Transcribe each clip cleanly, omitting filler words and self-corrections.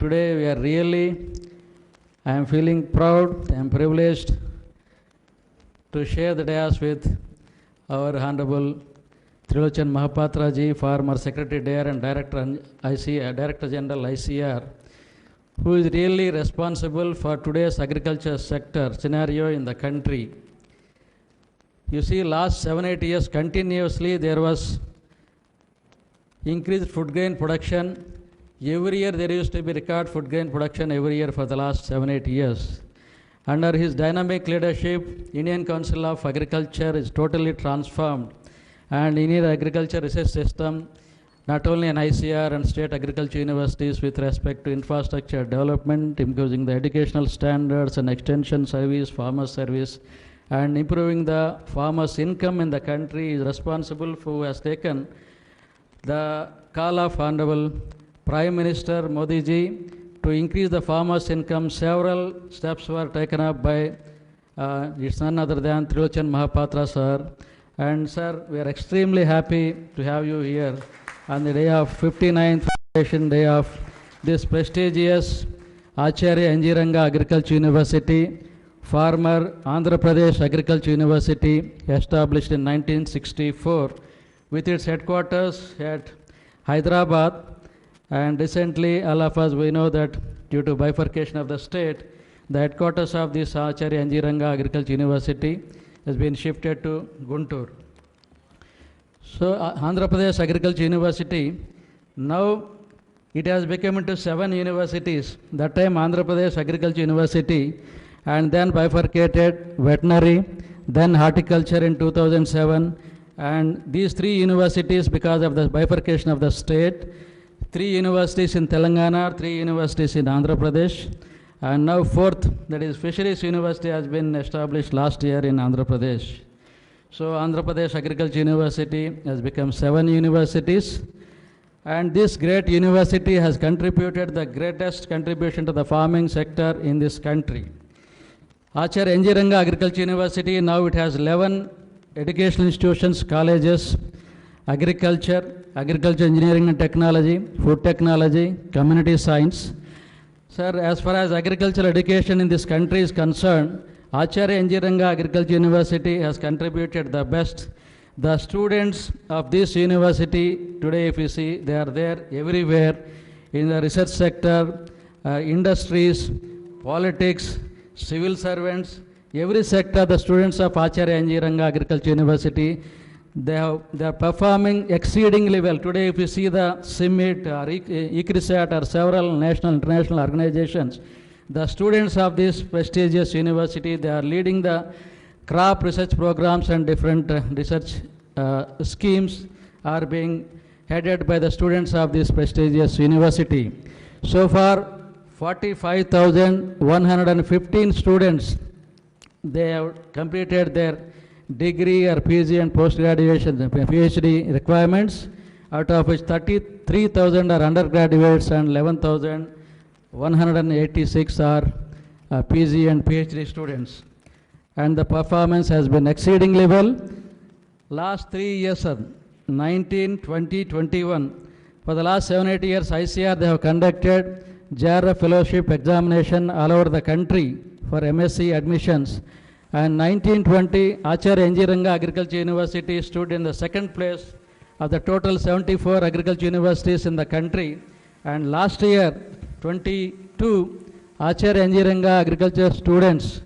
Today we are really, I am feeling proud, I am privileged to share the dais with our Honorable Trilochan Mahapatra ji, former Secretary DARE and Director General ICR, who is really responsible for today's agriculture sector scenario in the country. You see, last 7-8 years continuously there was increased food grain production. Every year there used to be record food grain production every year for the last 7-8 years. Under his dynamic leadership, Indian Council of Agriculture is totally transformed, and Indian agriculture research system, not only in ICR and state agriculture universities with respect to infrastructure development, improving the educational standards and extension service, farmer service, and improving the farmers' income in the country, is responsible for who has taken the call of Honorable Prime Minister Modi ji to increase the farmers' income. Several steps were taken up by it's none other than Trilochan Mahapatra sir. And sir, we are extremely happy to have you here on the day of 59th Foundation Day of this prestigious Acharya N.G Ranga Agicultural University, former Andhra Pradesh Agriculture University, established in 1964 with its headquarters at Hyderabad. And recently, all of us, we know that due to bifurcation of the state, the headquarters of this Acharya N.G Ranga Agicultural University has been shifted to Guntur. So, Andhra Pradesh Agriculture University, now it has become into 7 universities. That time Andhra Pradesh Agriculture University, and then bifurcated veterinary, then horticulture in 2007, and these 3 universities, because of the bifurcation of the state, 3 universities in Telangana, 3 universities in Andhra Pradesh, and now 4th, that is Fisheries University, has been established last year in Andhra Pradesh. So Andhra Pradesh Agriculture University has become 7 universities, and this great university has contributed the greatest contribution to the farming sector in this country. Acharya N.G Ranga Agicultural University, now it has 11 educational institutions, colleges, agriculture, agriculture engineering and technology, food technology, community science. Sir, as far as agricultural education in this country is concerned, Acharya N.G Ranga Agicultural University has contributed the best. The students of this university today, if you see, they are there everywhere in the research sector, industries, politics, civil servants, every sector. The students of Acharya N.G Ranga Agicultural University, they are performing exceedingly well. Today, if you see the CIMIT or ICRISAT or several national, international organizations, the students of this prestigious university, they are leading the crop research programs, and different research schemes are being headed by the students of this prestigious university. So far, 45,115 students, they have completed their degree or PG and post-graduation, PhD requirements, out of which 33,000 are undergraduates and 11,186 are PG and PhD students. And the performance has been exceedingly well. Last 3 years, sir, 19, 20, 21, for the last 7-8 years, ICR, they have conducted JRF fellowship examination all over the country for MSc admissions. And 1920, Acharya N.G Ranga Agicultural University stood in the 2nd place of the total 74 agriculture universities in the country. And last year, 22, Acharya N.G Ranga agriculture students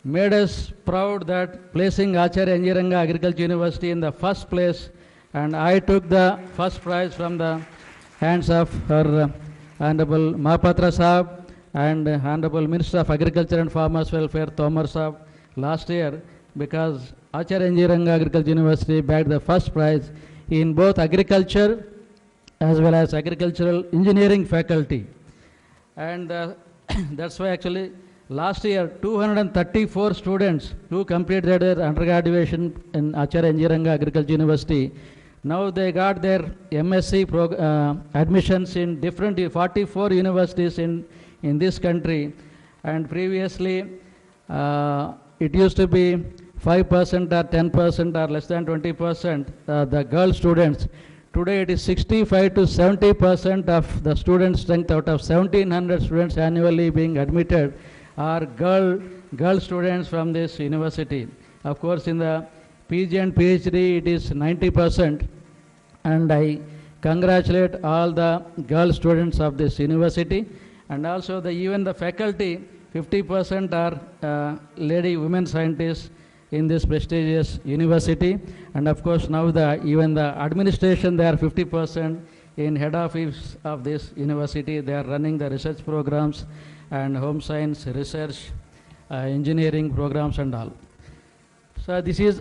made us proud that placing Acharya N.G Ranga Agicultural University in the 1st place, and I took the 1st prize from the hands of our Honorable Mahapatra Sahab and Honorable Minister of Agriculture and Farmers Welfare Tomar Sahab last year, because Acharya N.G Ranga Agicultural University bagged the 1st prize in both agriculture as well as agricultural engineering faculty. And that's why actually last year 234 students who completed their undergraduation in Acharya N.G Ranga Agicultural University, now they got their MSc admissions in different 44 universities in this country. And previously it used to be 5% or 10% or less than 20% the girl students. Today it is 65 to 70% of the student strength out of 1700 students annually being admitted are girl students from this university. Of course, in the PG and PhD it is 90%, and I congratulate all the girl students of this university, and also even the faculty, 50% are lady women scientists in this prestigious university. And of course now even the administration, they are 50% in head office of this university. They are running the research programs and home science research, engineering programs and all. So this is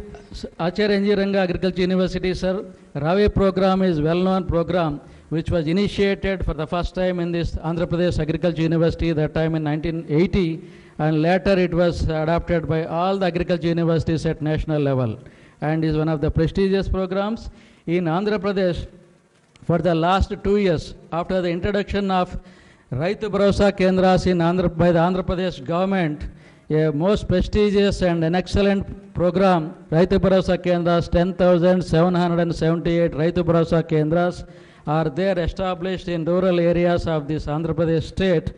Acharya N.G Ranga Agricultural University, sir. RAVE program is well-known program which was initiated for the first time in this Andhra Pradesh Agriculture University, that time in 1980, and later it was adopted by all the agriculture universities at national level, and is one of the prestigious programs in Andhra Pradesh. For the last 2 years, after the introduction of Raitu Bharosa Kendras by the Andhra Pradesh government, a most prestigious and an excellent program, Raitu Bharosa Kendras, 10,778 Raitu Bharosa Kendras are there established in rural areas of this Andhra Pradesh state.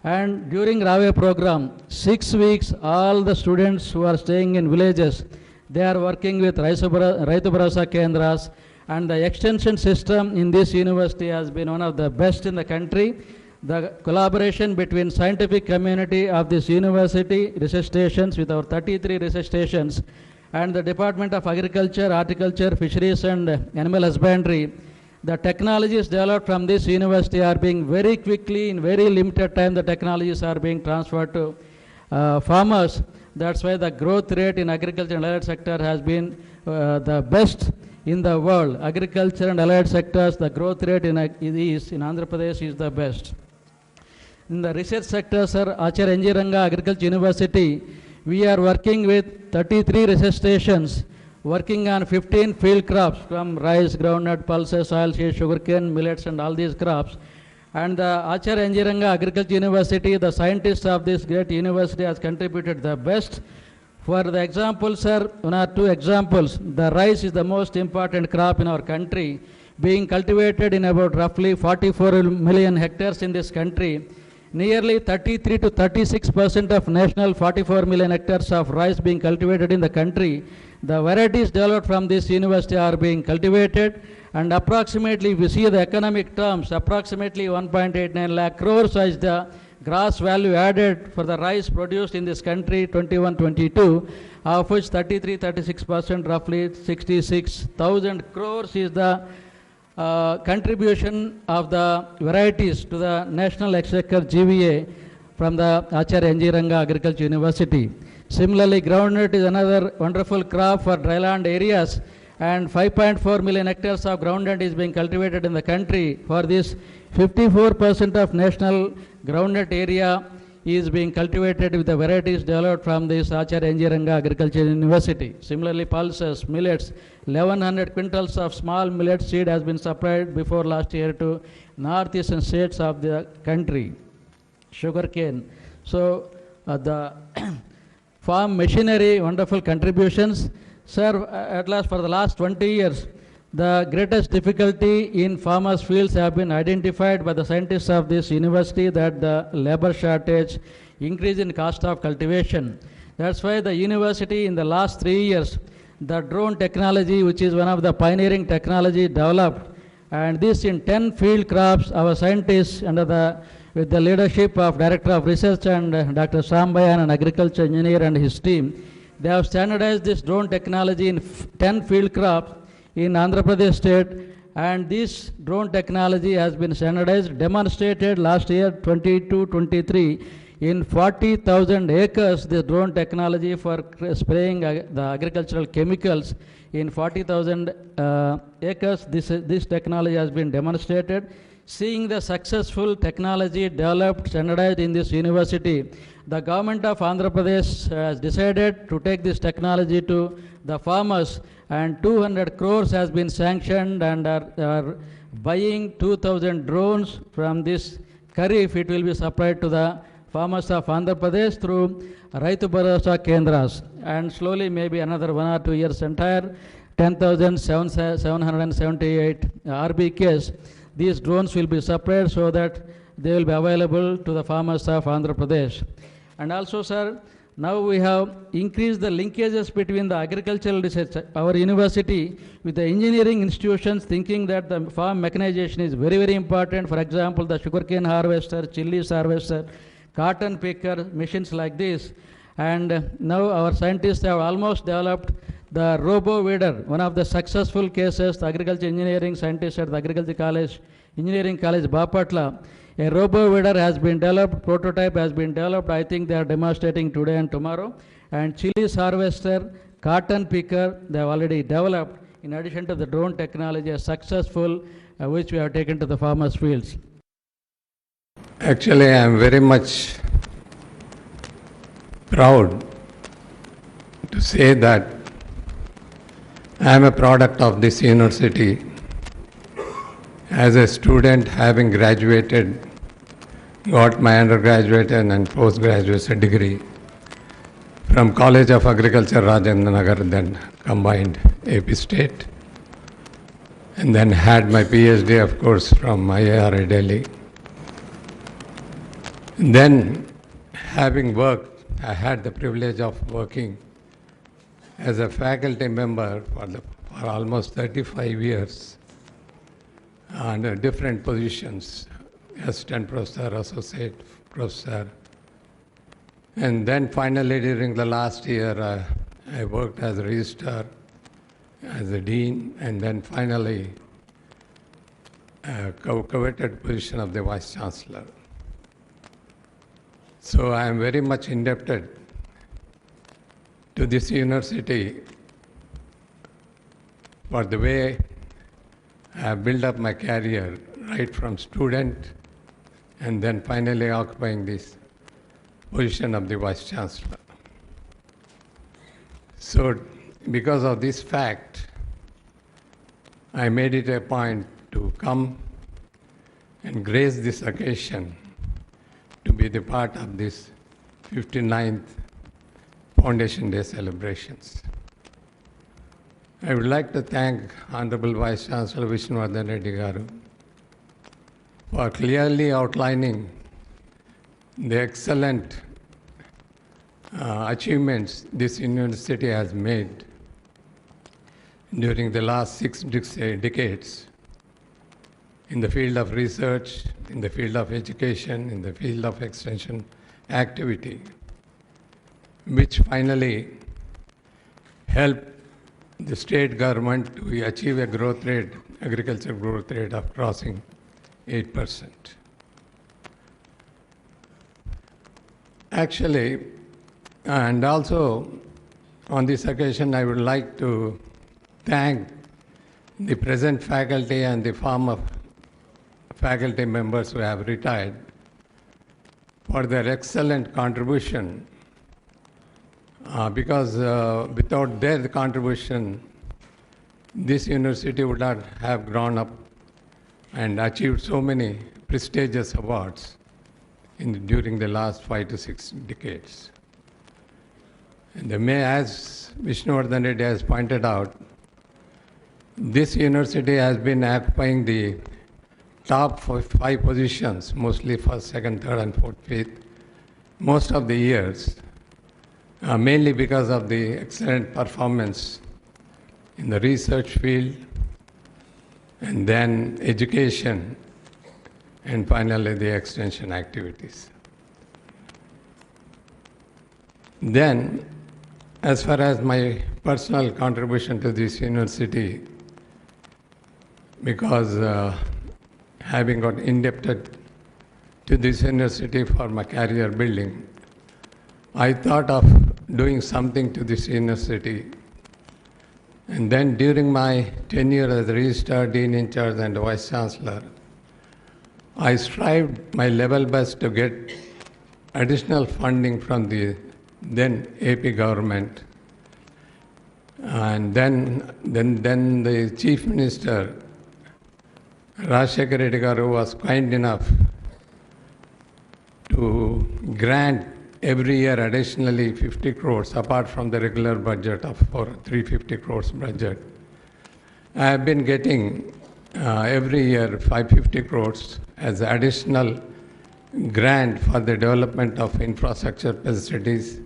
And during RAVE program, 6 weeks, all the students who are staying in villages, they are working with Raitu Bharosa Kendras, and the extension system in this university has been one of the best in the country. The collaboration between scientific community of this university, research stations with our 33 research stations, and the Department of Agriculture, Horticulture, Fisheries and Animal Husbandry, the technologies developed from this university are being very quickly, in very limited time, the technologies are being transferred to farmers. That's why the growth rate in agriculture and allied sector has been the best in the world. Agriculture and allied sectors, the growth rate in Andhra Pradesh is the best. In the research sector, sir, Acharya N.G Ranga Agricultural University, we are working with 33 research stations, working on 15 field crops from rice, groundnut, pulses, oilseeds, sugarcane, millets and all these crops. And the Acharya N.G Ranga Agricultural University, the scientists of this great university has contributed the best. For the example, sir, one or two examples, the rice is the most important crop in our country, being cultivated in about roughly 44 million hectares in this country. Nearly 33 to 36% of national 44 million hectares of rice being cultivated in the country. The varieties developed from this university are being cultivated, and approximately, if we see the economic terms, approximately 1.89 lakh crores is the gross value added for the rice produced in this country 21-22, of which 33-36%, roughly 66,000 crores is the contribution of the varieties to the National Exchequer GVA from the Acharya N.G Ranga Agricultural University. Similarly, groundnut is another wonderful crop for dryland areas, and 5.4 million hectares of groundnut is being cultivated in the country. For this, 54% of national groundnut area is being cultivated with the varieties developed from this Acharya N.G Ranga Agricultural University. Similarly, pulses, millets, 1100 quintals of small millet seed has been supplied before last year to northeastern states of the country. Sugarcane. So, the farm machinery, wonderful contributions. Sir, at last, for the last 20 years, the greatest difficulty in farmers' fields have been identified by the scientists of this university, that the labor shortage, increase in cost of cultivation. That's why the university in the last 3 years, the drone technology, which is one of the pioneering technology developed, and this in 10 field crops, our scientists with the leadership of Director of Research and Dr. Sambayan, an agriculture engineer and his team, they have standardized this drone technology in 10 field crops in Andhra Pradesh state, and this drone technology has been standardized, demonstrated last year 22-23 in 40,000 acres, this drone technology for spraying the agricultural chemicals in 40,000 acres, this technology has been demonstrated. Seeing the successful technology developed, standardized in this university, the government of Andhra Pradesh has decided to take this technology to the farmers, and 200 crores has been sanctioned, and are buying 2,000 drones from this Kharif. It will be supplied to the farmers of Andhra Pradesh through Raitu Bharosa Kendras, and slowly maybe another 1 or 2 years entire 10,778 RBKs, these drones will be supplied so that they will be available to the farmers of Andhra Pradesh. And also, sir, now we have increased the linkages between the agricultural research, our university, with the engineering institutions, thinking that the farm mechanization is very, very important. For example, the sugarcane harvester, chilies harvester, cotton picker, machines like this. And now our scientists have almost developed the robo weeder, one of the successful cases, the agriculture engineering scientists at the Agriculture College, Engineering College, Bapatla. A robo weeder has been developed, prototype has been developed. I think they are demonstrating today and tomorrow. And chilies harvester, cotton picker, they have already developed, in addition to the drone technology, a successful, which we have taken to the farmers' fields. Actually, I am very much proud to say that I am a product of this university. As a student, having graduated, got my undergraduate and postgraduate degree from College of Agriculture, Rajendra Nagar, then combined AP State, and then had my PhD, of course, from IIRA Delhi. And then, having worked, I had the privilege of working as a faculty member for almost 35 years under different positions, assistant professor, associate professor. And then finally during the last year, I worked as a registrar, as a dean, and then finally coveted position of the vice chancellor. So I am very much indebted to this university for the way I have built up my career, right from student and then finally occupying this position of the Vice Chancellor. So because of this fact, I made it a point to come and grace this occasion to be the part of this 59th Foundation Day celebrations. I would like to thank Honorable Vice Chancellor Vishnuvardhan Reddy Garu for clearly outlining the excellent achievements this university has made during the last 6 decades in the field of research, in the field of education, in the field of extension activity, which finally helped the state government to achieve a growth rate, agriculture growth rate of crossing 8%. Actually, and also on this occasion, I would like to thank the present faculty and the former faculty members who have retired for their excellent contribution because without their contribution, this university would not have grown up and achieved so many prestigious awards during the last 5 to 6 decades. And as Vishnuvardhan Reddy has pointed out, this university has been occupying the top 5 positions, mostly first, second, third, and fourth, fifth, most of the years, mainly because of the excellent performance in the research field, and then education, and finally the extension activities. Then, as far as my personal contribution to this university, because having got indebted to this university for my career building, I thought of doing something to this university. And then during my tenure as Registrar, Dean in Charge and Vice Chancellor, I strived my level best to get additional funding from the then AP government. And then the Chief Minister, Rajshekar Reddy Garu, was kind enough to grant every year additionally 50 crores apart from the regular budget of 350 crores budget I have been getting every year 550 crores as additional grant for the development of infrastructure facilities,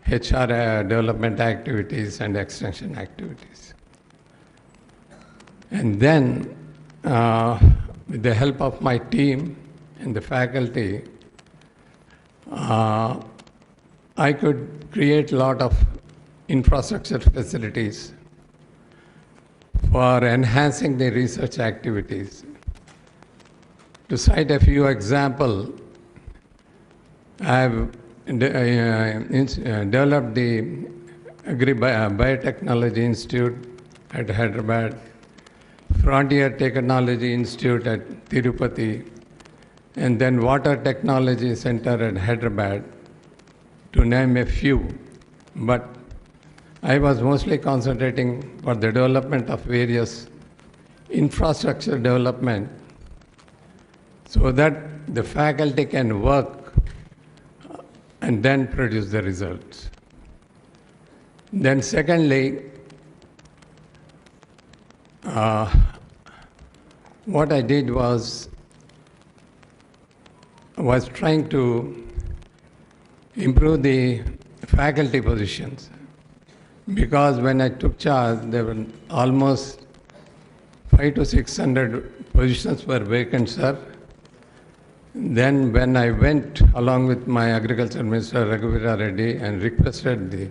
HR development activities, and extension activities. And then, with the help of my team and the faculty, I could create a lot of infrastructure facilities for enhancing the research activities. To cite a few examples, I have developed the Biotechnology Institute at Hyderabad, Frontier Technology Institute at Tirupati, and then Water Technology Center at Hyderabad, to name a few. But I was mostly concentrating for the development of various infrastructure development so that the faculty can work and then produce the results. Then secondly, what I did was trying to improve the faculty positions, because when I took charge, there were almost 500 to 600 positions were vacant, sir. Then when I went along with my Agriculture Minister Raghuveera Reddy and requested the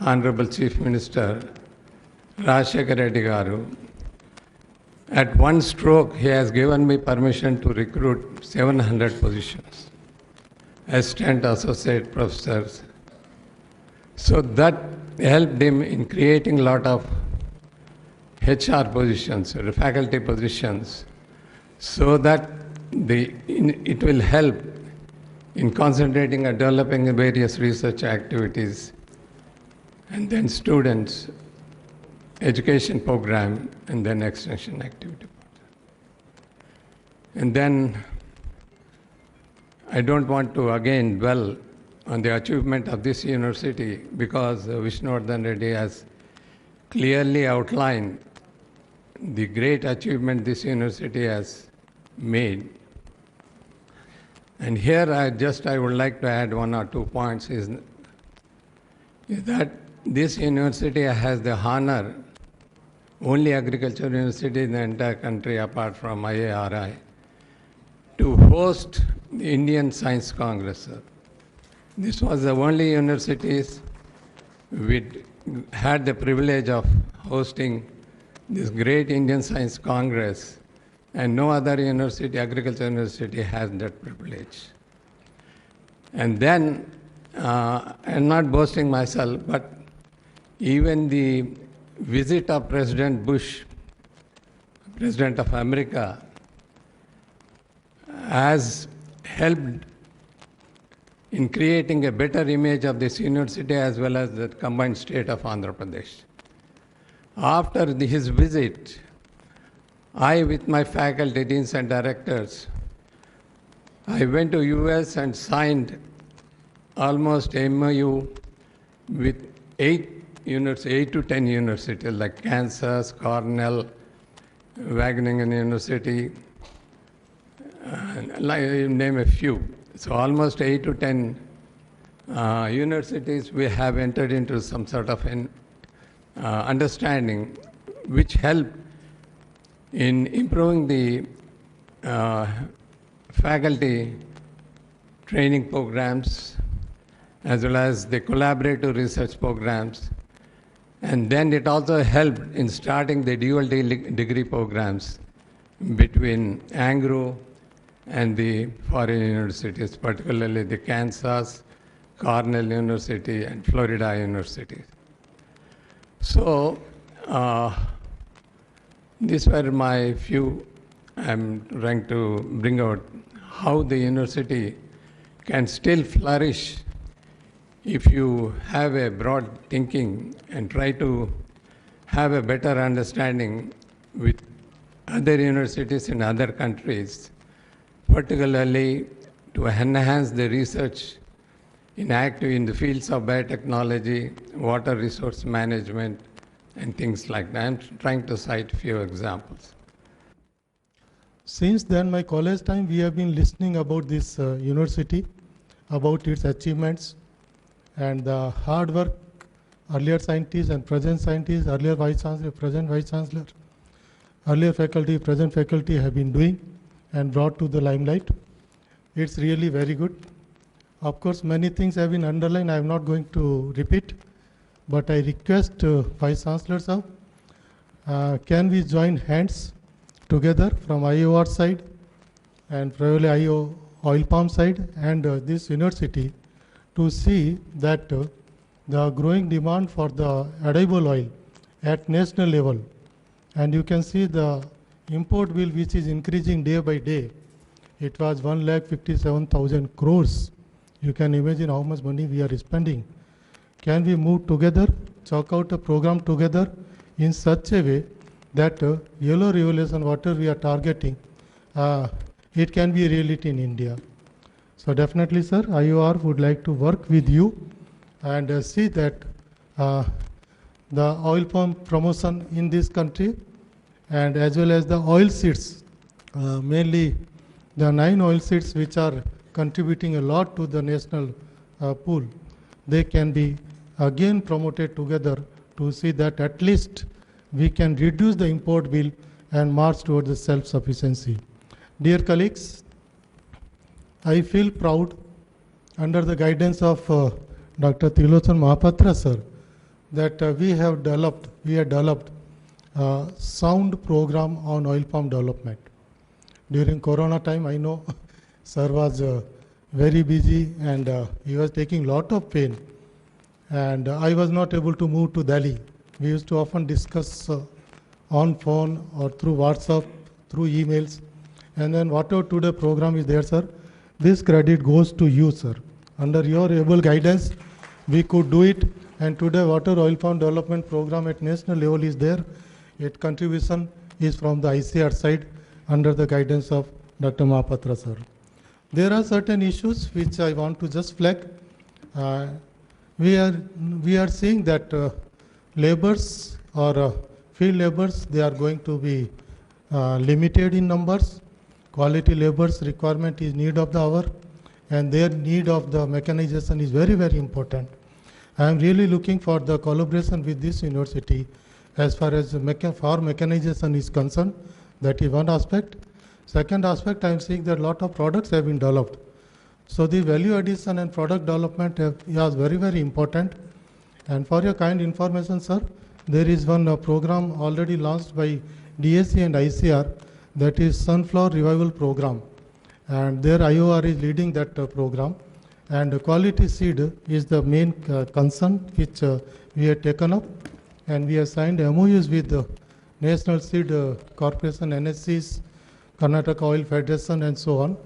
Honorable Chief Minister Rajshekar Reddy Garu, at one stroke he has given me permission to recruit 700 positions, assistant, associate professors. So that helped him in creating a lot of HR positions, or faculty positions, so that it will help in concentrating and developing various research activities, and then students, education program, and then extension activity. And then I don't want to again dwell on the achievement of this university, because Vishnuvardhan Reddy has clearly outlined the great achievement this university has made. And here I would like to add one or 2 points, is that this university has the honor, only agricultural university in the entire country apart from IARI, to host the Indian Science Congress. This was the only universities which had the privilege of hosting this great Indian Science Congress, and no other university, agriculture university, has that privilege. And then, I'm not boasting myself, but even the visit of President Bush, President of America, has helped in creating a better image of this university as well as the combined state of Andhra Pradesh. After his visit, I, with my faculty, deans and directors, I went to US and signed almost MOU with 8 to 10 universities like Kansas, Cornell, Wageningen University, name a few. So almost 8 to 10 universities we have entered into some sort of an understanding which help in improving the faculty training programs as well as the collaborative research programs. And then it also helped in starting the dual degree programs between Anglo and the foreign universities, particularly the Kansas, Cornell University, and Florida University. So, these were my few. I'm trying to bring out how the university can still flourish if you have a broad thinking and try to have a better understanding with other universities in other countries, particularly to enhance the research in the fields of biotechnology, water resource management, and things like that. I'm trying to cite a few examples. Since then, my college time, we have been listening about this university, about its achievements and the hard work earlier scientists and present scientists, earlier vice chancellor, present vice chancellor, earlier faculty, present faculty have been doing and brought to the limelight. It's really very good. Of course, many things have been underlined. I am not going to repeat, but I request Vice Chancellor sir, can we join hands together from IOR side and probably IO oil palm side and this university to see that the growing demand for the edible oil at national level, and you can see the import bill which is increasing day by day. It was 1,57,000 crores. You can imagine how much money we are spending. Can we move together, chalk out a program together in such a way that yellow revolution, whatever we are targeting, it can be a reality in India. So definitely, sir, IOR would like to work with you and see that the oil palm promotion in this country and as well as the oil seeds, mainly the 9 oil seeds which are contributing a lot to the national pool, they can be again promoted together to see that at least we can reduce the import bill and march towards the self-sufficiency. Dear colleagues, I feel proud under the guidance of Dr. Tilotsan Mahapatra sir that we have developed a sound program on oil palm development. During Corona time, I know sir was very busy and he was taking lot of pain, and I was not able to move to Delhi. We used to often discuss on phone or through WhatsApp, through emails, and then whatever today program is there, sir, this credit goes to you, sir. Under your able guidance, we could do it, and today water oil palm development program at national level is there. Its contribution is from the ICR side under the guidance of Dr. Mahapatra sir. There are certain issues which I want to just flag. We are seeing that laborers or field laborers, they are going to be limited in numbers. Quality laborers requirement is need of the hour, and their need of the mechanization is very, very important. I am really looking for the collaboration with this university as far as farm mechanization is concerned. That is one aspect. Second aspect, I am seeing that a lot of products have been developed. So the value addition and product development is very, very important. And for your kind information, sir, there is one program already launched by DSC and ICR, that is Sunflower Revival Program. And their IOR is leading that program. And quality seed is the main concern which we have taken up. And we have signed MOUs with the National Seed Corporation, NSCs, Karnataka Oil Federation, and so on.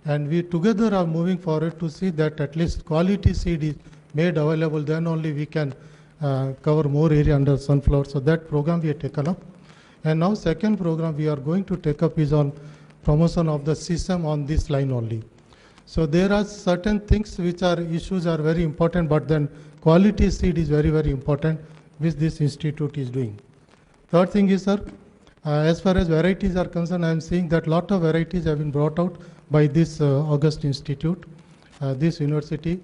And we together are moving forward to see that at least quality seed is made available, then only we can cover more area under sunflower. So that program we have taken up. And now second program we are going to take up is on promotion of the system on this line only. So there are certain things which are issues are very important, but then quality seed is very, very important, which this institute is doing. Third thing is, sir, as far as varieties are concerned, I am seeing that lot of varieties have been brought out by this August Institute, this university.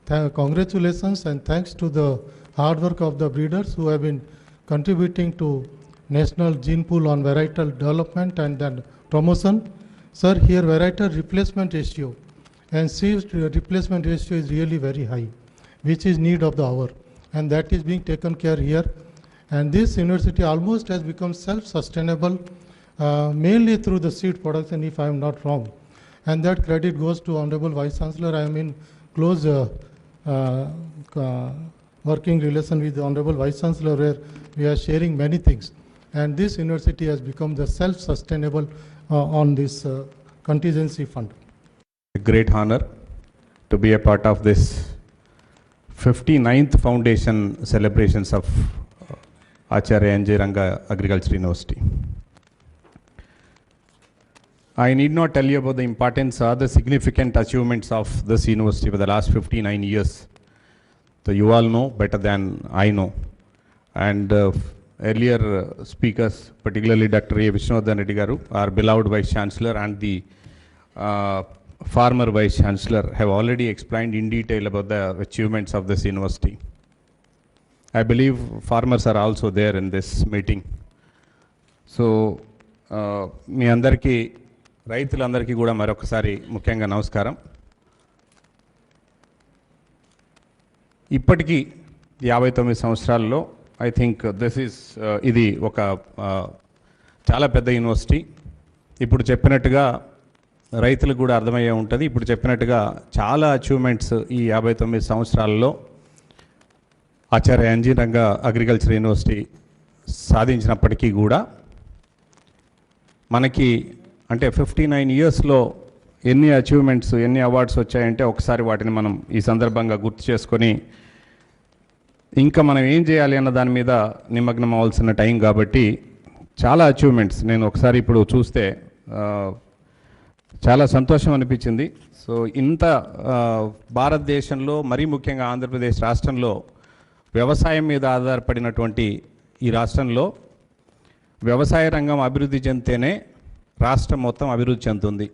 Congratulations and thanks to the hard work of the breeders who have been contributing to National Gene Pool on varietal development and then promotion. Sir, here varietal replacement ratio and seed replacement ratio is really very high, which is need of the hour, and that is being taken care here. And this university almost has become self-sustainable, mainly through the seed production, if I am not wrong. And that credit goes to Honorable Vice Chancellor. I am in close working relation with the Honorable Vice Chancellor, where we are sharing many things. And this university has become the self-sustainable on this contingency fund. A great honor to be a part of this 59th foundation celebrations of Acharya N.G Ranga Agicultural University. I need not tell you about the importance or the significant achievements of this university for the last 59 years. So you all know better than I know. And earlier speakers, particularly Dr. A. Viswanathan Reddy Garu, our beloved Vice Chancellor, and the former Vice Chancellor have already explained in detail about the achievements of this university. I believe farmers are also there in this meeting. So, మీ అందరికీ రైతులందరికీ కూడా మరొకసారి ముఖ్యంగా నమస్కారం. ఇప్పటికీ 59 సంవత్సరాల్లో I think ఇది ఒక చాలా పెద్ద యూనివర్సిటీ. ఇప్పుడు చెప్పినట్టుగా రైతులకు కూడా అర్థమయ్యే ఉంటుంది. ఇప్పుడు చెప్పినట్టుగా చాలా అచీవ్మెంట్స్ ఈ 59 సంవత్సరాల్లో ఆచార్య ఎన్జీ రంగా అగ్రికల్చర్ యూనివర్సిటీ సాధించినప్పటికీ కూడా మనకి అంటే 59 ఇయర్స్లో ఎన్ని అచీవ్మెంట్స్, ఎన్ని అవార్డ్స్ వచ్చాయంటే ఒకసారి వాటిని మనం ఈ సందర్భంగా గుర్తు చేసుకొని ఇంకా మనం ఏం చేయాలి అన్న దాని మీద నిమగ్నం అవ్వాల్సిన టైం కాబట్టి చాలా అచీవ్మెంట్స్ నేను ఒకసారి ఇప్పుడు చూస్తే చాలా సంతోషం అనిపించింది. సో ఇంత భారతదేశంలో మరీ ముఖ్యంగా ఆంధ్రప్రదేశ్ రాష్ట్రంలో వ్యవసాయం మీద ఆధారపడినటువంటి ఈ రాష్ట్రంలో వ్యవసాయ రంగం అభివృద్ధి చెందితేనే రాష్ట్రం మొత్తం అభివృద్ధి చెందుతుంది.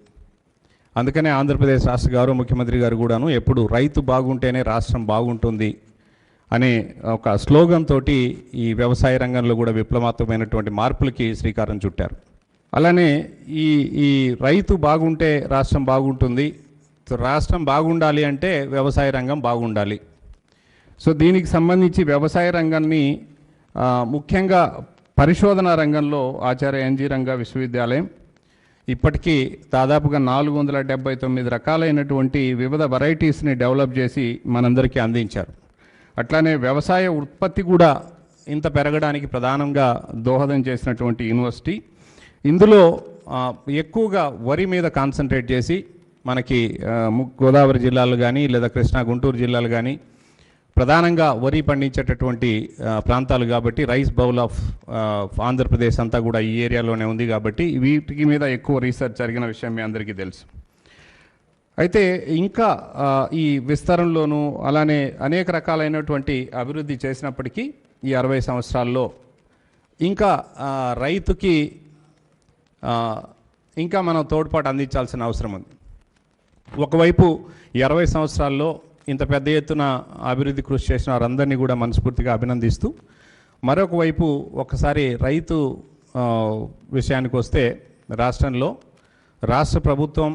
అందుకనే ఆంధ్రప్రదేశ్ రాష్ట్ర గౌరవ ముఖ్యమంత్రి గారు కూడాను ఎప్పుడు రైతు బాగుంటేనే రాష్ట్రం బాగుంటుంది అనే ఒక స్లోగన్ తోటి ఈ వ్యవసాయ రంగంలో కూడా విప్లవాత్మకమైనటువంటి మార్పులకి శ్రీకారం చుట్టారు. అలానే ఈ రైతు బాగుంటే రాష్ట్రం బాగుంటుంది, రాష్ట్రం బాగుండాలి అంటే వ్యవసాయ రంగం బాగుండాలి. సో దీనికి సంబంధించి వ్యవసాయ రంగాన్ని ముఖ్యంగా పరిశోధన రంగంలో ఆచార్య ఎన్జీ రంగా విశ్వవిద్యాలయం ఇప్పటికీ దాదాపుగా 479 రకాలైనటువంటి వివిధ వెరైటీస్ని డెవలప్ చేసి మనందరికీ అందించారు. అట్లానే వ్యవసాయ ఉత్పత్తి కూడా ఇంత పెరగడానికి ప్రధానంగా దోహదం చేసినటువంటి యూనివర్సిటీ. ఇందులో ఎక్కువగా వరి మీద కాన్సన్ట్రేట్ చేసి మనకి గోదావరి జిల్లాలు కానీ లేదా కృష్ణా గుంటూరు జిల్లాలు కానీ ప్రధానంగా వరి పండించేటటువంటి ప్రాంతాలు కాబట్టి రైస్ బౌల్ ఆఫ్ ఆంధ్రప్రదేశ్ అంతా కూడా ఈ ఏరియాలోనే ఉంది కాబట్టి వీటి మీద ఎక్కువ రీసెర్చ్ జరిగిన విషయం మీ అందరికీ తెలుసు. అయితే ఇంకా ఈ విస్తరణలోనూ అలానే అనేక రకాలైనటువంటి అభివృద్ధి చేసినప్పటికీ ఈ 60 సంవత్సరాల్లో ఇంకా రైతుకి ఇంకా మనం తోడ్పాటు అందించాల్సిన అవసరం ఉంది. ఒకవైపు ఈ 60 సంవత్సరాల్లో ఇంత పెద్ద ఎత్తున అభివృద్ధి కృషి చేసిన వారందరినీ కూడా మనస్ఫూర్తిగా అభినందిస్తూ, మరొక వైపు ఒకసారి రైతు విషయానికి వస్తే రాష్ట్రంలో రాష్ట్ర ప్రభుత్వం,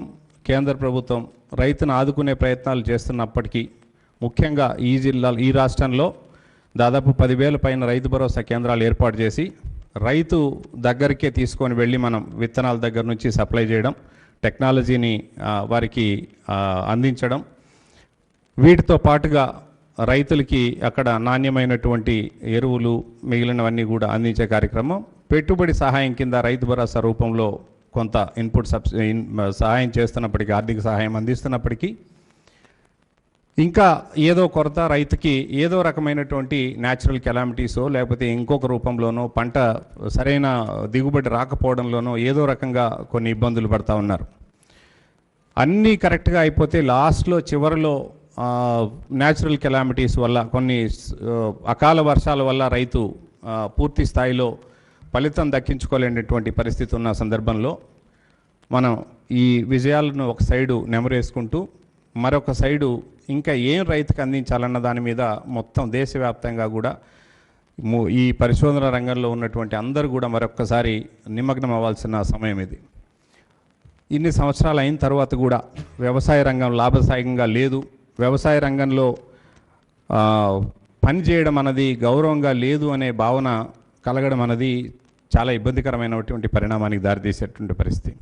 కేంద్ర ప్రభుత్వం రైతును ఆదుకునే ప్రయత్నాలు చేస్తున్నప్పటికీ ముఖ్యంగా ఈ రాష్ట్రంలో దాదాపు 10,000 పైన రైతు భరోసా కేంద్రాలు ఏర్పాటు చేసి రైతు దగ్గరికే తీసుకొని వెళ్ళి మనం విత్తనాల దగ్గర నుంచి సప్లై చేయడం, టెక్నాలజీని వారికి అందించడం, వీటితో పాటుగా రైతులకి అక్కడ నాణ్యమైనటువంటి ఎరువులు మిగిలినవన్నీ కూడా అందించే కార్యక్రమం, పెట్టుబడి సహాయం కింద రైతు భరోసా రూపంలో కొంత ఇన్పుట్ సహాయం చేస్తున్నప్పటికీ, ఆర్థిక సహాయం అందిస్తున్నప్పటికీ ఇంకా ఏదో కొరత రైతుకి ఏదో రకమైనటువంటి న్యాచురల్ కెలామిటీసో లేకపోతే ఇంకొక రూపంలోనో పంట సరైన దిగుబడి రాకపోవడంలోనో ఏదో రకంగా కొన్ని ఇబ్బందులు పడుతూ ఉన్నారు. అన్నీ కరెక్ట్గా అయిపోతే లాస్ట్లో చివరిలో న్యాచురల్ కెలామిటీస్ వల్ల కొన్ని అకాల వర్షాల వల్ల రైతు పూర్తి స్థాయిలో ఫలితం దక్కించుకోలేనటువంటి పరిస్థితి ఉన్న సందర్భంలో మనం ఈ విజయాలను ఒక సైడు నెమరేసుకుంటూ మరొక సైడు ఇంకా ఏం రైతుకు అందించాలన్న దాని మీద మొత్తం దేశవ్యాప్తంగా కూడా ఈ పరిశోధన రంగంలో ఉన్నటువంటి అందరూ కూడా మరొక్కసారి నిమగ్నం అవ్వాల్సిన సమయం ఇది. ఇన్ని సంవత్సరాలు అయిన తర్వాత కూడా వ్యవసాయ రంగం లాభసాయకంగా లేదు, వ్యవసాయ రంగంలో పని చేయడం అన్నది గౌరవంగా లేదు అనే భావన కలగడం అన్నది చాలా ఇబ్బందికరమైనటువంటి పరిణామానికి దారితీసేటువంటి పరిస్థితి.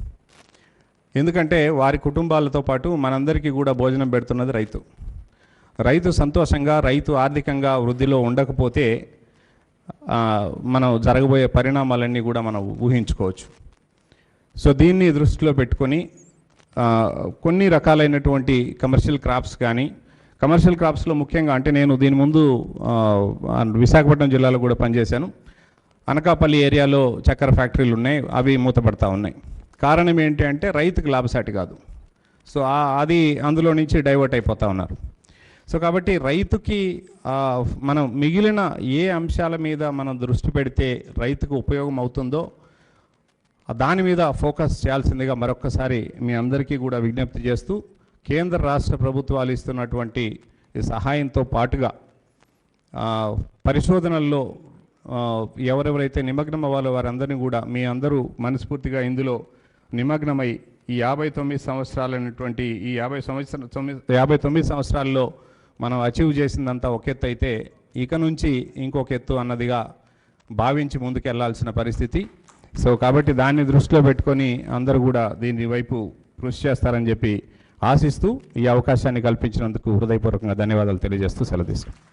ఎందుకంటే వారి కుటుంబాలతో పాటు మనందరికీ కూడా భోజనం పెడుతున్నది రైతు. రైతు సంతోషంగా, రైతు ఆర్థికంగా వృద్ధిలో ఉండకపోతే మనం జరగబోయే పరిణామాలన్నీ కూడా మనం ఊహించుకోవచ్చు. సో దీన్ని దృష్టిలో పెట్టుకొని కొన్ని రకాలైనటువంటి కమర్షియల్ క్రాప్స్ కానీ, కమర్షియల్ క్రాప్స్లో ముఖ్యంగా అంటే నేను దీని ముందు విశాఖపట్నం జిల్లాలో కూడా పనిచేశాను. అనకాపల్లి ఏరియాలో చక్కెర ఫ్యాక్టరీలు ఉన్నాయి, అవి మూతపడతా ఉన్నాయి. కారణం ఏంటి అంటే రైతుకు లాభసాటి కాదు. సో అది అందులో నుంచి డైవర్ట్ అయిపోతూ ఉన్నారు. సో కాబట్టి రైతుకి మనం మిగిలిన ఏ అంశాల మీద మనం దృష్టి పెడితే రైతుకు ఉపయోగం అవుతుందో దాని మీద ఫోకస్ చేయాల్సిందిగా మరొక్కసారి మీ అందరికీ కూడా విజ్ఞప్తి చేస్తూ, కేంద్ర రాష్ట్ర ప్రభుత్వాలు ఇస్తున్నటువంటి ఈ సహాయంతో పాటుగా పరిశోధనల్లో ఎవరెవరైతే నిమగ్నం అవ్వాలో వారందరినీ కూడా మీ అందరూ మనస్ఫూర్తిగా ఇందులో నిమగ్నమై ఈ 59 సంవత్సరాలైనటువంటి ఈ 59 సంవత్సరాల్లో మనం అచీవ్ చేసిందంతా ఒక ఎత్తు అయితే, ఇక నుంచి ఇంకొక ఎత్తు అన్నదిగా భావించి ముందుకెళ్లాల్సిన పరిస్థితి. సో కాబట్టి దాన్ని దృష్టిలో పెట్టుకొని అందరూ కూడా దీని వైపు కృషి చేస్తారని చెప్పి ఆశిస్తూ ఈ అవకాశాన్ని కల్పించినందుకు హృదయపూర్వకంగా ధన్యవాదాలు తెలియజేస్తూ సెలవు తీసుకుంటాను.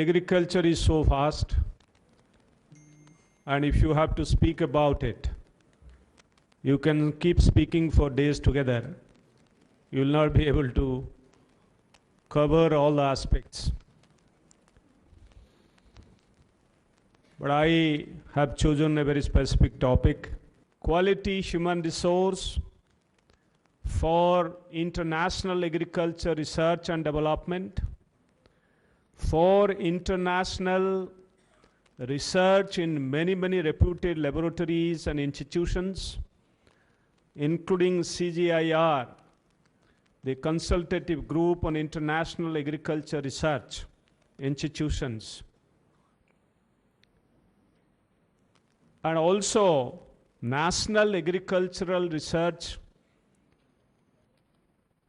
Agriculture is so vast, and if you have to speak about it, you can keep speaking for days together. You will not be able to cover all the aspects. But I have chosen a very specific topic: quality human resource for international agriculture research and development, for international research in many reputed laboratories and institutions, including CGIR, the Consultative Group on International Agriculture Research institutions, and also National Agricultural Research,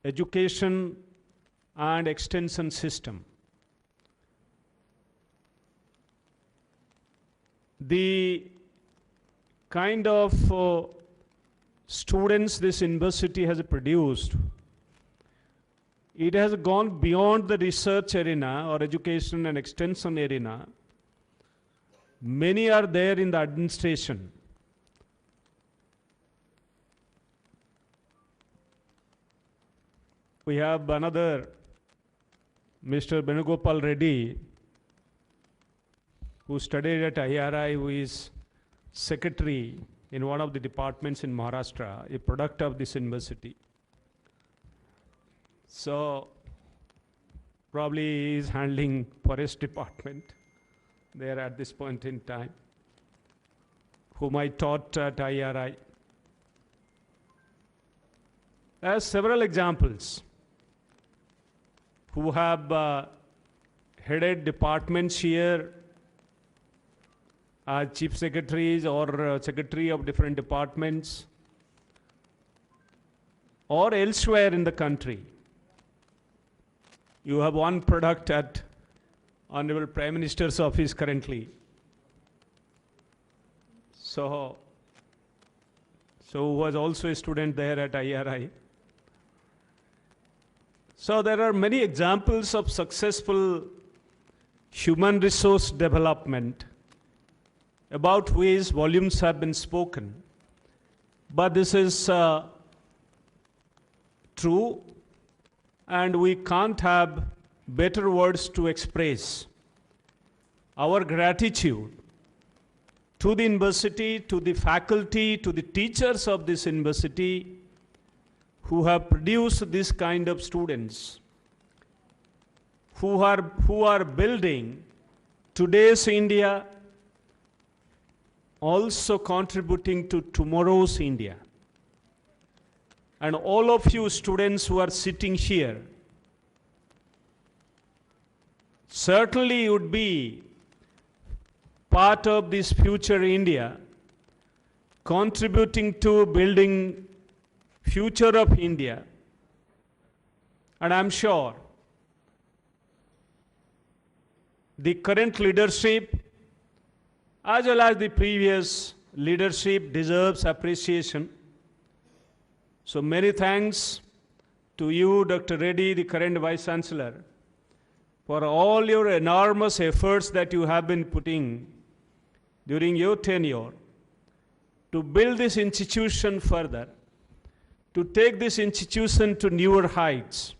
Education and Extension System. The kind of students this university has produced, it has gone beyond the research arena or education and extension arena. Many are there in the administration. We have another Mr. Benugopal Reddy, who studied at IRI, who is secretary in one of the departments in Maharashtra, a product of this university. So probably he is handling forest department. there at this point in time, whom I taught at IRI. There are several examples who have headed departments here, chief secretaries or secretary of different departments, or elsewhere in the country. You have one product at Honorable Prime Minister's office currently. So who was also a student there at IRI. So there are many examples of successful human resource development about which volumes have been spoken. But this is true, and we can't have better words to express our gratitude to the university, to the faculty, to the teachers of this university who have produced this kind of students, who are building today's India, also contributing to tomorrow's India. And all of you students who are sitting here, certainly would be part of this future India, contributing to building future of India. And I'm sure the current leadership as well as the previous leadership deserves appreciation. So many thanks to you, Dr. Reddy, the current Vice Chancellor, for all your enormous efforts that you have been putting during your tenure to build this institution further, to take this institution to newer heights.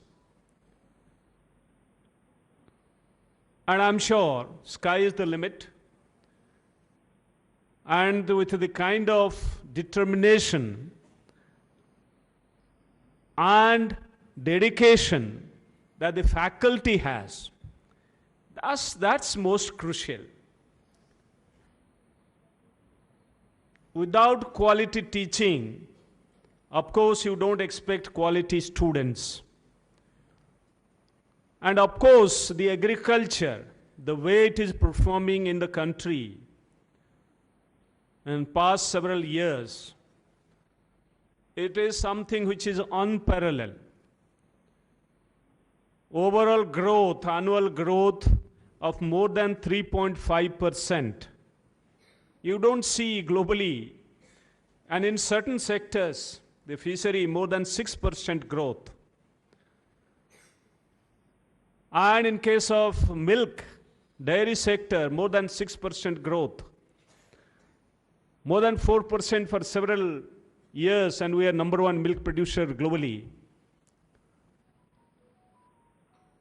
And I'm sure sky is the limit. And with the kind of determination and dedication that the faculty has, that's most crucial. Without quality teaching, of course, you don't expect quality students. And of course, the agriculture, the way it is performing in the country in past several years, it is something which is unparalleled. Overall growth, annual growth of more than 3.5%. You don't see globally, and in certain sectors, the fishery more than 6% growth. And in case of milk, dairy sector, more than 6% growth. More than 4% for several years, and we are #1 milk producer globally.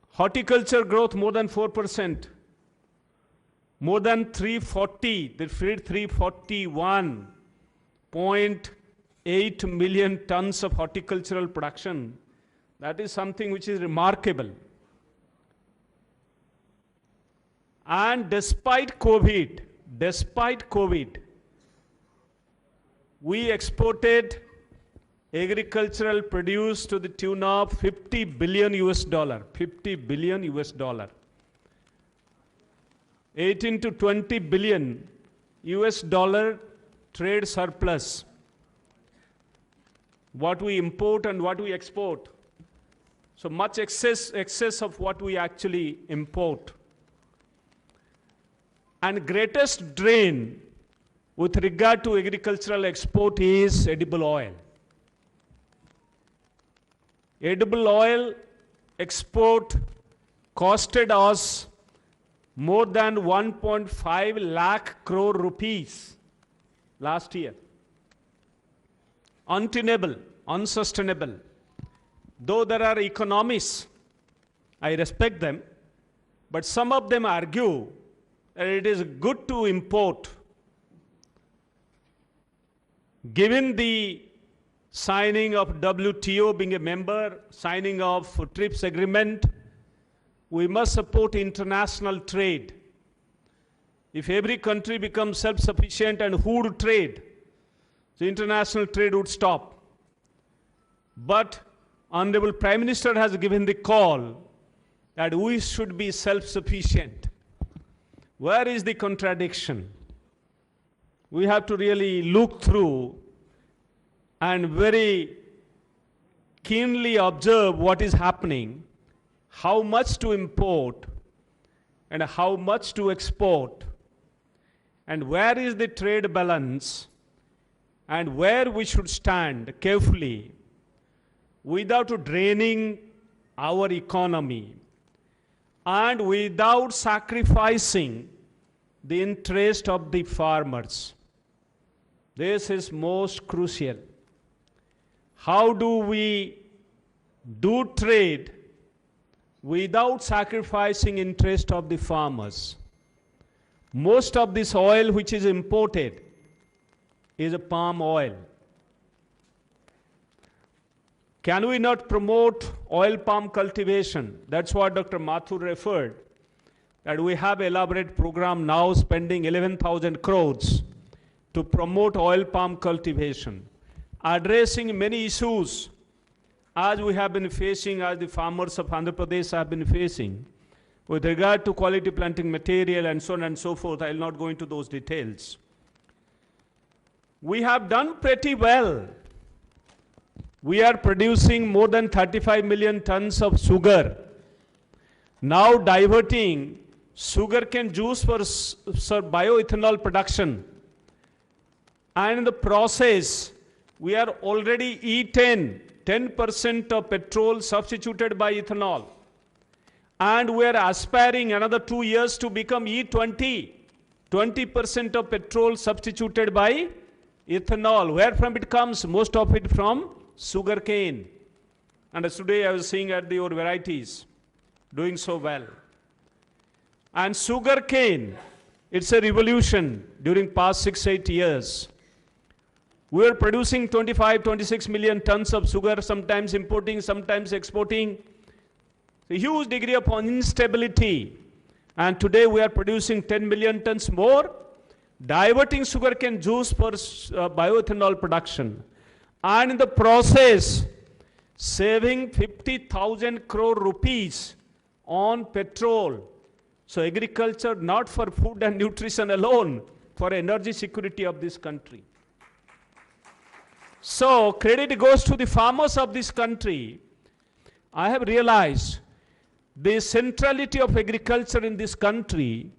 Horticulture growth more than 4%. More than 341.8 million tons of horticultural production. That is something which is remarkable. And despite COVID, we exported agricultural produce to the tune of $50 billion. 18 to 20 billion US dollar trade surplus. What we import and what we export. So much excess of what we actually import. And greatest drain with regard to agricultural export is edible oil. Edible oil export costed us more than 1.5 lakh crore rupees last year. Untenable, unsustainable. Though there are economists, I respect them, but some of them argue that it is good to import. Given the signing of WTO, being a member, signing of TRIPS agreement, we must support international trade. if every country becomes self-sufficient and who would trade? The international trade would stop. But Honorable Prime Minister has given the call that we should be self-sufficient. Where is the contradiction? We have to really look through and very keenly observe what is happening, how much to import and how much to export, and where is the trade balance, and where we should stand carefully without draining our economy and without sacrificing the interest of the farmers. This is most crucial. How do we do trade without sacrificing interest of the farmers? Most of this oil which is imported is a palm oil. Can we not promote oil palm cultivation? That's what Dr. Mathur referred, that we have elaborate program now spending 11,000 crores to promote oil palm cultivation, addressing many issues as we have been facing, as the farmers of Andhra Pradesh have been facing, with regard to quality planting material and so on and so forth. I will not go into those details. We have done pretty well. We are producing more than 35 million tons of sugar. Now diverting sugarcane juice for bioethanol production. And in the process, we are already E10, 10% of petrol substituted by ethanol. And we are aspiring another 2 years to become E20, 20% of petrol substituted by ethanol. Where from it comes? Most of it from sugarcane. And today I was seeing at your varieties doing so well. And sugarcane, it's a revolution during past 6-8 years. We are producing 25-26 million tons of sugar, sometimes importing, sometimes exporting. A huge degree of instability. And today we are producing 10 million tons more, diverting sugarcane juice for bioethanol production. And in the process, saving 50,000 crore rupees on petrol. So agriculture not for food and nutrition alone, for energy security of this country. So credit goes to the farmers of this country. I have realized the centrality of agriculture in this country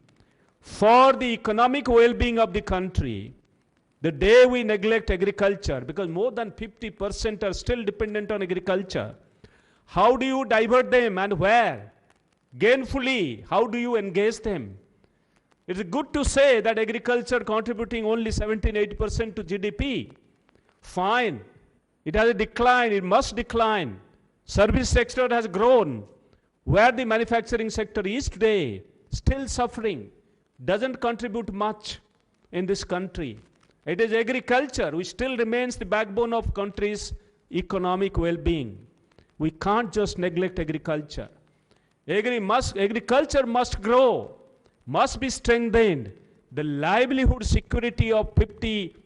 for the economic well-being of the country. The day we neglect agriculture, because more than 50% are still dependent on agriculture, how do you divert them and where? Gainfully, how do you engage them? It's good to say that agriculture contributing only 17-8% to GDP. Fine. It has a decline, it must decline. Service sector has grown. Where the manufacturing sector is today, still suffering, doesn't contribute much in this country. It is agriculture which still remains the backbone of country's economic well-being. We can't just neglect agriculture. Agriculture must grow, must be strengthened. The livelihood security of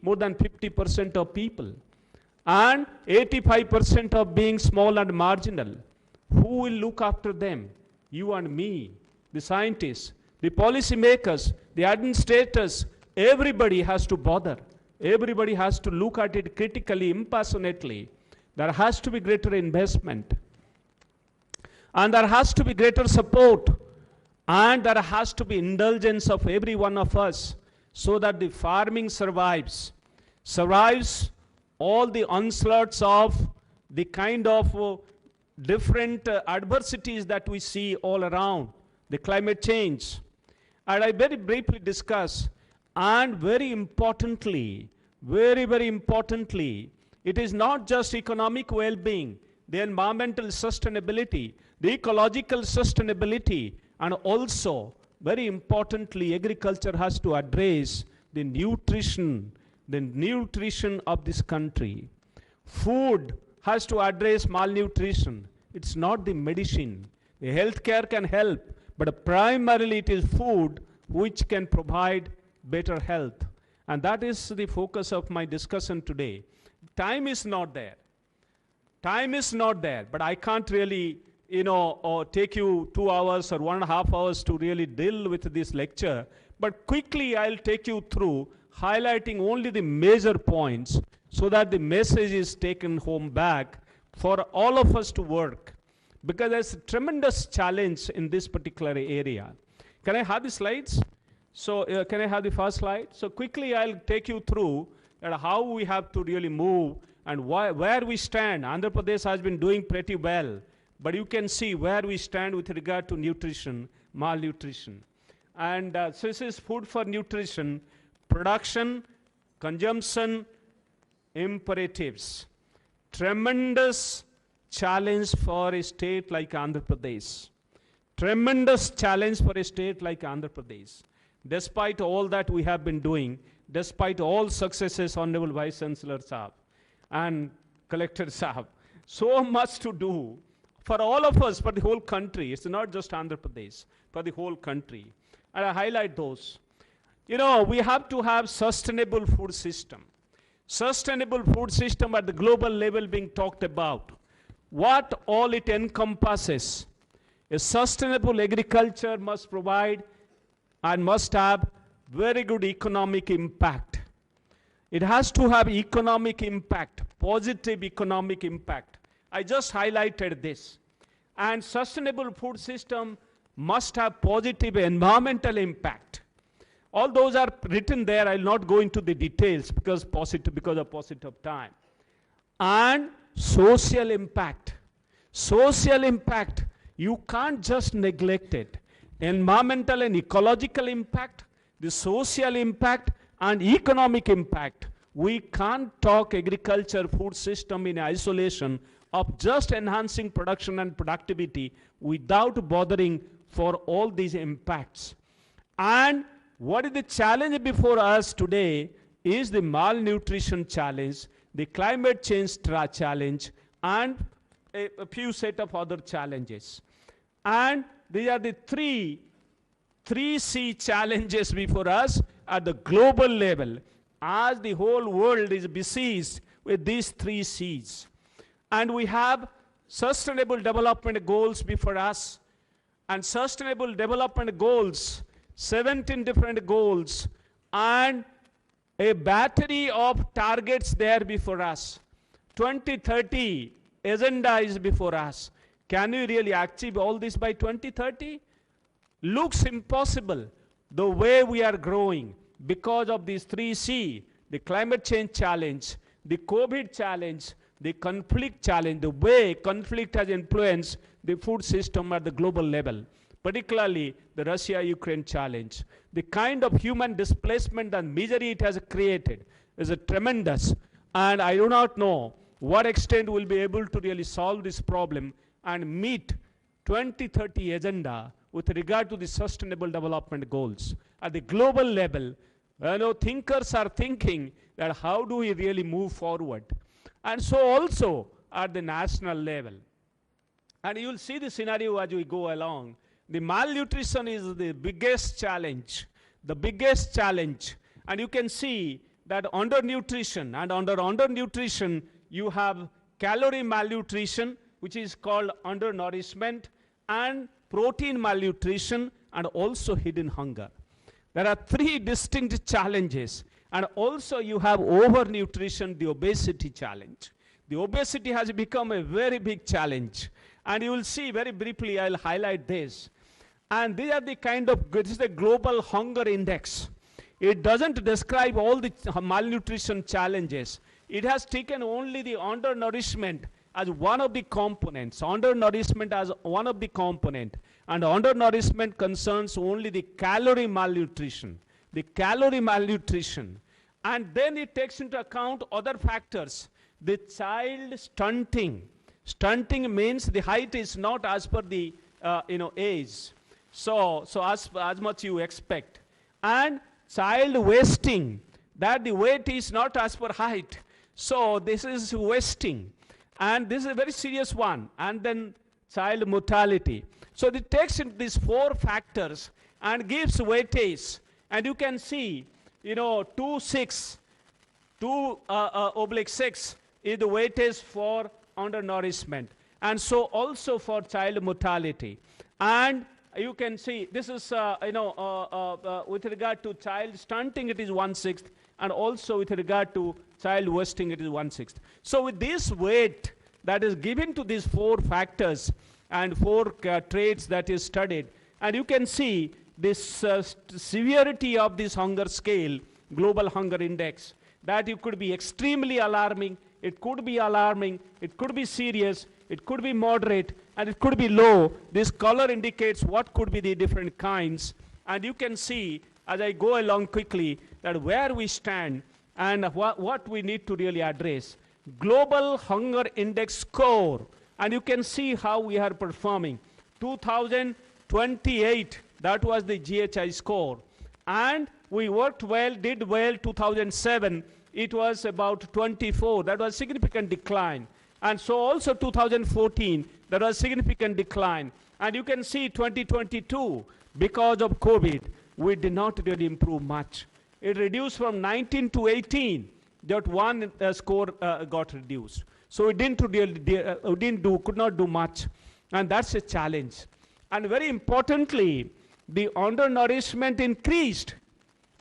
more than 50% of people, and 85% of being small and marginal. Who will look after them? You and me, the scientists, the policy makers, the administrators. Everybody has to bother. Everybody has to look at it critically, impassionately. There has to be greater investment. And there has to be greater support. And there has to be indulgence of every one of us so that the farming survives all the onslaughts of the kind of different adversities that we see all around, the climate change. And I very briefly discuss, and very importantly, very importantly, it is not just economic well-being, the environmental sustainability, the ecological sustainability, and also, very importantly, agriculture has to address the nutrition of this country. Food has to address malnutrition. It's not the medicine. The healthcare can help, but primarily it is food which can provide better health. And that is the focus of my discussion today. Time is not there. Time is not there, but I can't really, take you 2 hours or 1.5 hours to really deal with this lecture. But quickly I'll take you through, highlighting only the major points so that the message is taken home back for all of us to work. Because there's a tremendous challenge in this particular area. Can I have the slides? So can I have the first slide? So quickly I'll take you through how we have to really move and where we stand. Andhra Pradesh has been doing pretty well, but you can see where we stand with regard to nutrition, malnutrition. And so this is food for nutrition, production, consumption, imperatives. Tremendous challenge for a state like Andhra Pradesh. Tremendous challenge for a state like Andhra Pradesh. Despite all that we have been doing, despite all successes, Honorable Vice Chancellor Sahab and Collector Sahab, so much to do for all of us, for the whole country. It's not just Andhra Pradesh, for the whole country. And I highlight those. We have to have sustainable food system. Sustainable food system at the global level being talked about. What all it encompasses. A sustainable agriculture must provide and must have very good economic impact. It has to have economic impact, positive economic impact. I just highlighted this. And sustainable food system must have positive environmental impact. All those are written there. I'll not go into the details because of paucity of time. And social impact. Social impact, you can't just neglect it. Environmental and ecological impact, the social impact and economic impact. We can't talk agriculture, food system in isolation of just enhancing production and productivity without bothering for all these impacts. And what is the challenge before us today is the malnutrition challenge, the climate change challenge, and a few set of other challenges. And these are the three C challenges before us at the global level, as the whole world is besieged with these 3 C's. And we have sustainable development goals before us. And sustainable development goals, 17 different goals, and a battery of targets there before us. 2030 agenda is before us. Can we really achieve all this by 2030? Looks impossible the way we are growing because of these 3 C, the climate change challenge, the COVID challenge, the conflict challenge, the way conflict has influenced the food system at the global level, particularly the Russia-Ukraine challenge. The kind of human displacement and misery it has created is a tremendous, and I do not know what extent we'll be able to really solve this problem and meet 2030 agenda with regard to the sustainable development goals. At the global level, thinkers are thinking that how do we really move forward? And so also at the national level. And you will see the scenario as we go along. The malnutrition is the biggest challenge. The biggest challenge. And you can see that undernutrition, and under undernutrition, you have calorie malnutrition, which is called undernourishment, and protein malnutrition, and also hidden hunger. There are 3 distinct challenges. And also you have overnutrition, the obesity challenge. The obesity has become a very big challenge. And you will see very briefly, I'll highlight this. And these are the kind of, this is the global hunger index. It doesn't describe all the malnutrition challenges. It has taken only the undernourishment as one of the components. Undernourishment as one of the component. And undernourishment concerns only the calorie malnutrition. The calorie malnutrition. And then it takes into account other factors. The child stunting. Stunting means the height is not as per the age. So as much you expect. And child wasting. That the weight is not as per height. So this is wasting. And this is a very serious one. And then child mortality. So it takes into these 4 factors and gives weightage. And you can see, 2/6 is the weightage for undernourishment. And so also for child mortality. And you can see this is, with regard to child stunting, it is 1/6. And also with regard to child wasting, it is 1/6. So with this weight that is given to these 4 factors and 4 traits that is studied, and you can see this severity of this hunger scale, global hunger index, that it could be extremely alarming, it could be alarming, it could be serious, it could be moderate, and it could be low. This color indicates what could be the different kinds. And you can see, as I go along quickly, that where we stand and what we need to really address. Global Hunger Index score, and you can see how we are performing. 2028, that was the GHI score. And we worked well, did well. 2007, it was about 24. That was significant decline. And so also 2014, there was significant decline. And you can see 2022, because of COVID, we did not really improve much. It reduced from 19 to 18, that one score got reduced. So we could not do much. And that's a challenge. And very importantly, the undernourishment increased.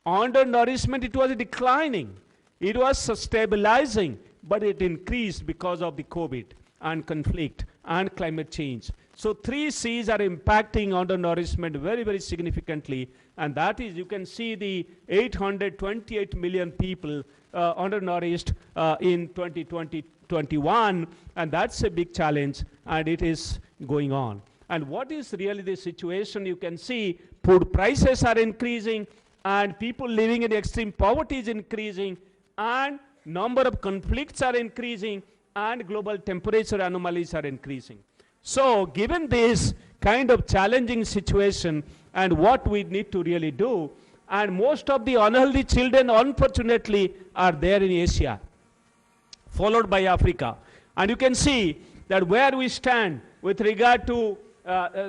Undernourishment, it was declining. It was stabilizing, but it increased because of the COVID and conflict and climate change. So 3 C's are impacting undernourishment very, very significantly. And that is, you can see the 828 million people undernourished in 2021. And that's a big challenge, and it is going on. And what is really the situation? You can see food prices are increasing, and people living in extreme poverty is increasing, and number of conflicts are increasing, and global temperature anomalies are increasing. So given this kind of challenging situation and what we need to really do, and most of the unhealthy children, unfortunately, are there in Asia, followed by Africa. And you can see that where we stand with regard to,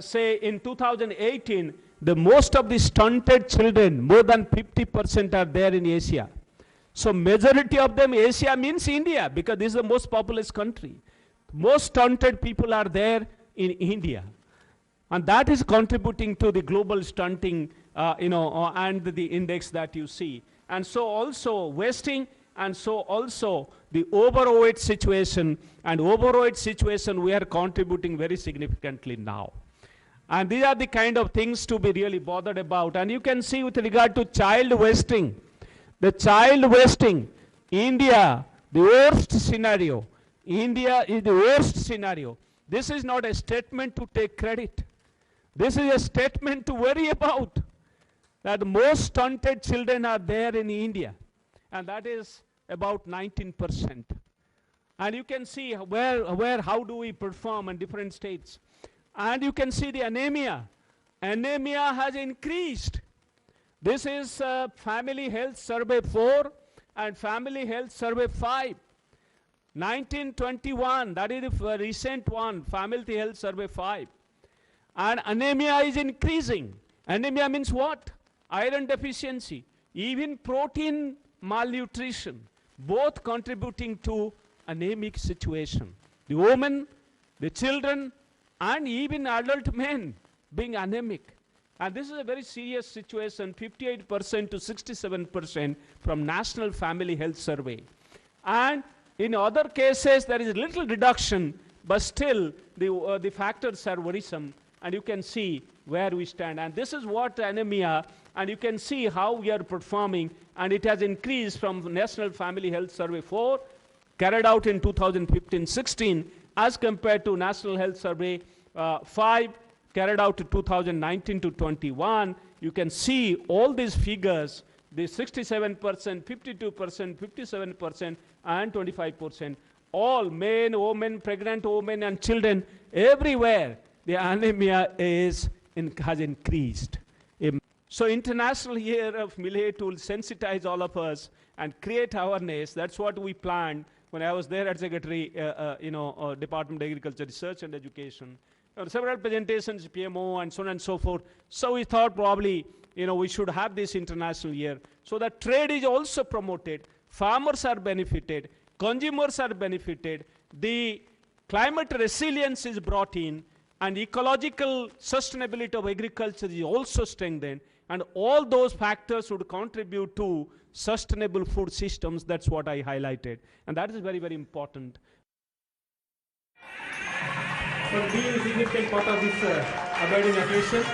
say, in 2018, the most of the stunted children, more than 50% are there in Asia. So majority of them, Asia means India, because this is the most populous country. Most stunted people are there in India. And that is contributing to the global stunting, and the index that you see. And so also wasting, and so also the overweight situation. And overweight situation, we are contributing very significantly now. And these are the kind of things to be really bothered about. And you can see with regard to child wasting, the child wasting, India, the worst scenario. India is the worst scenario. This is not a statement to take credit. This is a statement to worry about. That most stunted children are there in India. And that is about 19%. And you can see how do we perform in different states. And you can see the anemia. Anemia has increased. This is Family Health Survey 4 and Family Health Survey 5. 1921, that is the recent one, Family Health Survey 5. And anemia is increasing. Anemia means what? Iron deficiency, even protein malnutrition, both contributing to anemic situation. The women, the children, and even adult men being anemic. And this is a very serious situation, 58% to 67% from National Family Health Survey. And in other cases, there is little reduction, but still the factors are worrisome. And you can see where we stand. And this is what anemia, and you can see how we are performing. And it has increased from National Family Health Survey 4, carried out in 2015-16, as compared to National Health Survey 5, carried out to 2019 to 21. You can see all these figures, the 67%, 52%, 57%, and 25%. All men, women, pregnant women, and children, everywhere, the anemia has increased. So International Year of Millet will sensitize all of us and create awareness. That's what we planned when I was there as Secretary, Department of Agriculture, Research and Education. several presentations, PMO and so on and so forth. So we thought probably, we should have this international year. So that trade is also promoted, farmers are benefited, consumers are benefited, the climate resilience is brought in, and ecological sustainability of agriculture is also strengthened, and all those factors would contribute to sustainable food systems. That's what I highlighted, and that is very, very important. For being a significant part of this abiding occasion.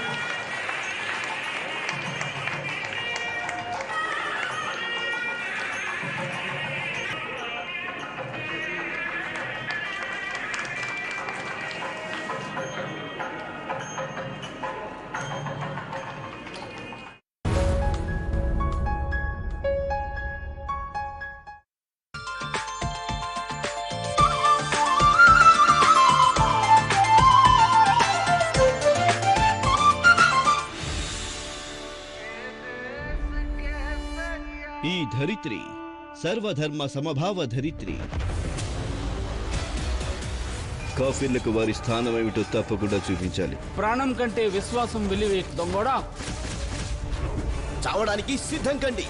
ఈ ధరిత్రి సర్వధర్మ సమభావ ధరిత్రి. కాఫీలకు వారి స్థానం ఏమిటో తప్పకుండా చూపించాలి. ప్రాణం కంటే విశ్వాసం విలువ దొంగోడా. చావడానికి సిద్ధం కండి.